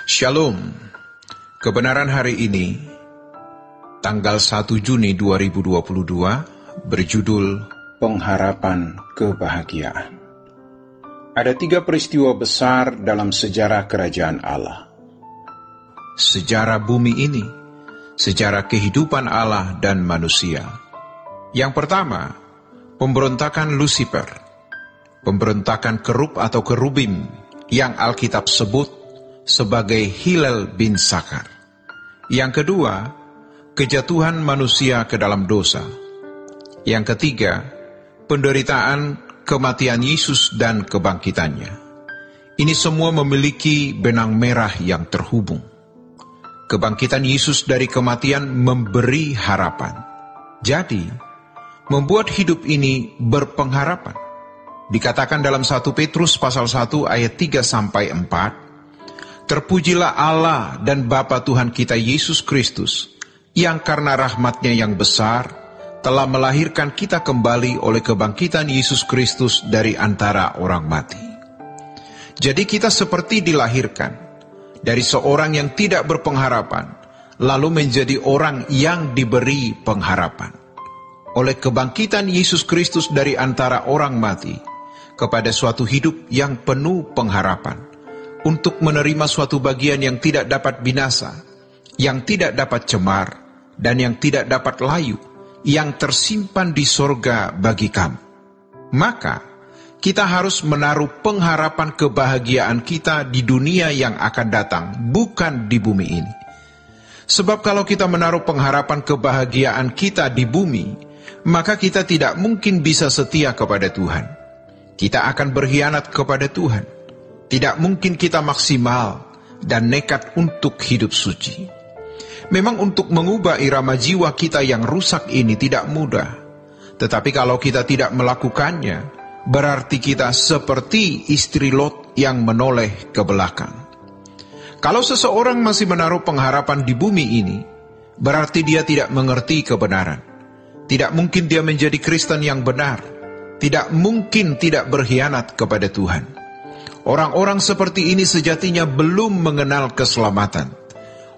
Shalom. Kebenaran hari ini, tanggal 1 Juni 2022, berjudul Pengharapan Kebahagiaan. Ada 3 peristiwa besar dalam sejarah kerajaan Allah. Sejarah bumi ini, sejarah kehidupan Allah dan manusia. Yang pertama, pemberontakan Lucifer, pemberontakan kerub atau kerubim yang Alkitab sebut sebagai Hillel bin Sakar. Yang kedua, kejatuhan manusia ke dalam dosa. Yang ketiga, penderitaan, kematian Yesus dan kebangkitannya. Ini semua memiliki benang merah yang terhubung. Kebangkitan Yesus dari kematian memberi harapan. Jadi, membuat hidup ini berpengharapan. Dikatakan dalam 1 Petrus pasal 1 ayat 3-4, terpujilah Allah dan Bapa Tuhan kita Yesus Kristus, yang karena rahmat-Nya yang besar, telah melahirkan kita kembali oleh kebangkitan Yesus Kristus dari antara orang mati. Jadi kita seperti dilahirkan dari seorang yang tidak berpengharapan, lalu menjadi orang yang diberi pengharapan. Oleh kebangkitan Yesus Kristus dari antara orang mati, kepada suatu hidup yang penuh pengharapan, untuk menerima suatu bagian yang tidak dapat binasa, yang tidak dapat cemar, dan yang tidak dapat layu, yang tersimpan di sorga bagi kamu. Maka, kita harus menaruh pengharapan kebahagiaan kita di dunia yang akan datang, bukan di bumi ini. Sebab kalau kita menaruh pengharapan kebahagiaan kita di bumi, maka kita tidak mungkin bisa setia kepada Tuhan. Kita akan berkhianat kepada Tuhan. Tidak mungkin kita maksimal dan nekat untuk hidup suci. Memang untuk mengubah irama jiwa kita yang rusak ini tidak mudah. Tetapi kalau kita tidak melakukannya, berarti kita seperti istri Lot yang menoleh ke belakang. Kalau seseorang masih menaruh pengharapan di bumi ini, berarti dia tidak mengerti kebenaran. Tidak mungkin dia menjadi Kristen yang benar. Tidak mungkin tidak berkhianat kepada Tuhan. Orang-orang seperti ini sejatinya belum mengenal keselamatan.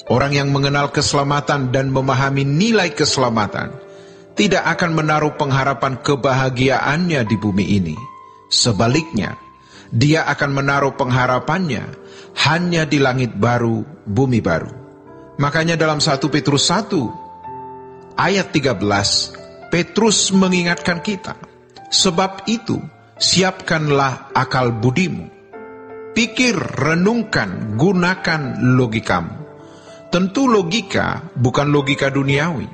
Orang yang mengenal keselamatan dan memahami nilai keselamatan tidak akan menaruh pengharapan kebahagiaannya di bumi ini. Sebaliknya, dia akan menaruh pengharapannya hanya di langit baru, bumi baru. Makanya dalam 1 Petrus 1 ayat 13, Petrus mengingatkan kita, sebab itu siapkanlah akal budimu. Pikir, renungkan, gunakan logikamu. Tentu logika bukan logika duniawi.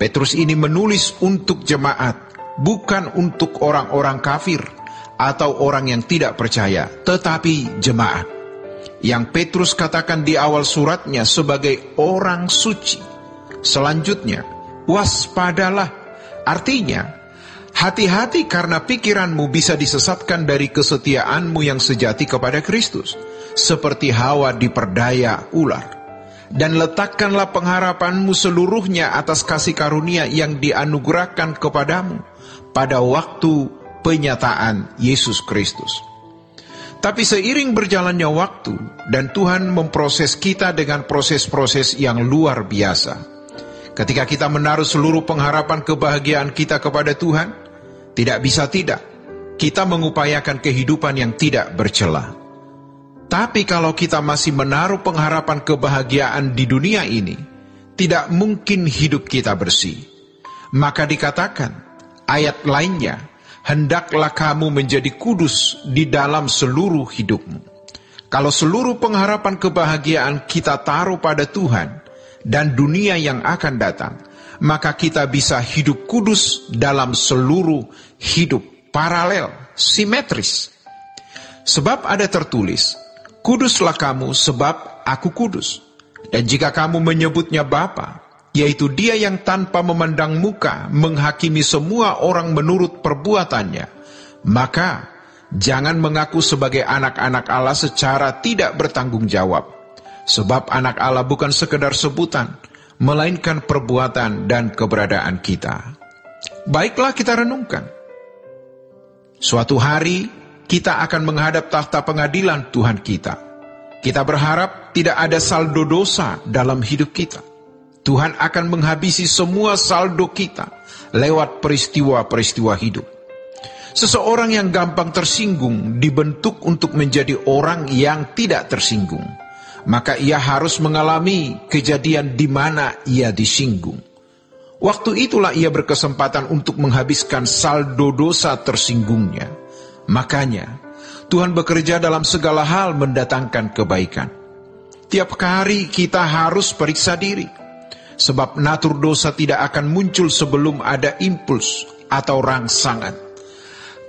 Petrus ini menulis untuk jemaat, bukan untuk orang-orang kafir atau orang yang tidak percaya, tetapi jemaat. Yang Petrus katakan di awal suratnya sebagai orang suci. Selanjutnya, waspadalah. Artinya, hati-hati karena pikiranmu bisa disesatkan dari kesetiaanmu yang sejati kepada Kristus, seperti Hawa diperdaya ular. Dan letakkanlah pengharapanmu seluruhnya atas kasih karunia yang dianugerahkan kepadamu pada waktu penyataan Yesus Kristus. Tapi seiring berjalannya waktu, dan Tuhan memproses kita dengan proses-proses yang luar biasa. Ketika kita menaruh seluruh pengharapan kebahagiaan kita kepada Tuhan, tidak bisa tidak, kita mengupayakan kehidupan yang tidak bercela. Tapi kalau kita masih menaruh pengharapan kebahagiaan di dunia ini, tidak mungkin hidup kita bersih. Maka dikatakan, ayat lainnya, hendaklah kamu menjadi kudus di dalam seluruh hidupmu. Kalau seluruh pengharapan kebahagiaan kita taruh pada Tuhan dan dunia yang akan datang, maka kita bisa hidup kudus dalam seluruh hidup, paralel, simetris. Sebab ada tertulis, kuduslah kamu sebab aku kudus. Dan jika kamu menyebutnya Bapa, yaitu Dia yang tanpa memandang muka menghakimi semua orang menurut perbuatannya, maka jangan mengaku sebagai anak-anak Allah secara tidak bertanggung jawab. Sebab anak Allah bukan sekedar sebutan, melainkan perbuatan dan keberadaan kita. Baiklah kita renungkan. Suatu hari kita akan menghadap tahta pengadilan Tuhan kita. Kita berharap tidak ada saldo dosa dalam hidup kita. Tuhan akan menghabisi semua saldo kita lewat peristiwa-peristiwa hidup. Seseorang yang gampang tersinggung dibentuk untuk menjadi orang yang tidak tersinggung. Maka ia harus mengalami kejadian di mana ia disinggung. Waktu itulah ia berkesempatan untuk menghabiskan saldo dosa tersinggungnya. Makanya, Tuhan bekerja dalam segala hal mendatangkan kebaikan. Tiap hari kita harus periksa diri. Sebab natur dosa tidak akan muncul sebelum ada impuls atau rangsangan.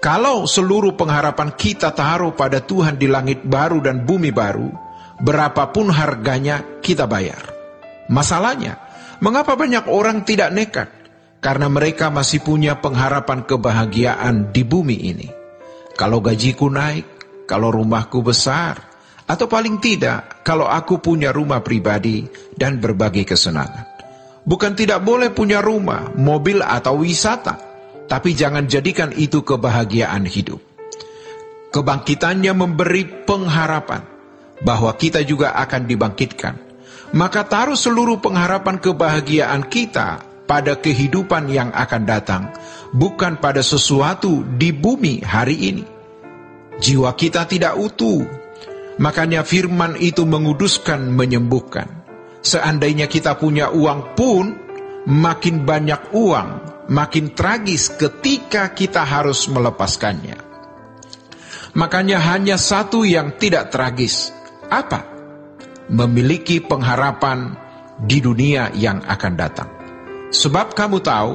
Kalau seluruh pengharapan kita taruh pada Tuhan di langit baru dan bumi baru, berapapun harganya kita bayar. Masalahnya, mengapa banyak orang tidak nekat? Karena mereka masih punya pengharapan kebahagiaan di bumi ini. Kalau gajiku naik, kalau rumahku besar, atau paling tidak, kalau aku punya rumah pribadi dan berbagai kesenangan. Bukan tidak boleh punya rumah, mobil atau wisata, tapi jangan jadikan itu kebahagiaan hidup. Kebangkitannya memberi pengharapan bahwa kita juga akan dibangkitkan. Maka taruh seluruh pengharapan kebahagiaan kita pada kehidupan yang akan datang, bukan pada sesuatu di bumi hari ini. Jiwa kita tidak utuh, makanya firman itu menguduskan, menyembuhkan. Seandainya kita punya uang pun, makin banyak uang, makin tragis ketika kita harus melepaskannya. Makanya hanya satu yang tidak tragis. Apa? Memiliki pengharapan di dunia yang akan datang. Sebab kamu tahu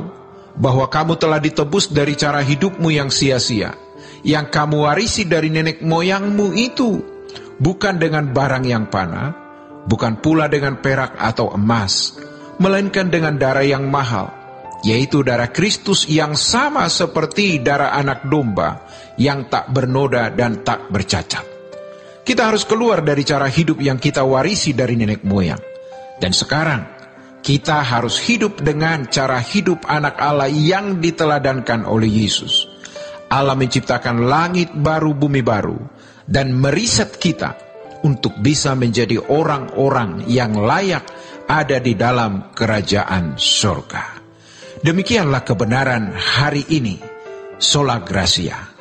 bahwa kamu telah ditebus dari cara hidupmu yang sia-sia, yang kamu warisi dari nenek moyangmu itu, bukan dengan barang yang panah, bukan pula dengan perak atau emas, melainkan dengan darah yang mahal, yaitu darah Kristus yang sama seperti darah anak domba yang tak bernoda dan tak bercacat. Kita harus keluar dari cara hidup yang kita warisi dari nenek moyang. Dan sekarang, kita harus hidup dengan cara hidup anak Allah yang diteladankan oleh Yesus. Allah menciptakan langit baru, bumi baru, dan meriset kita untuk bisa menjadi orang-orang yang layak ada di dalam kerajaan surga. Demikianlah kebenaran hari ini. Sola Gracia.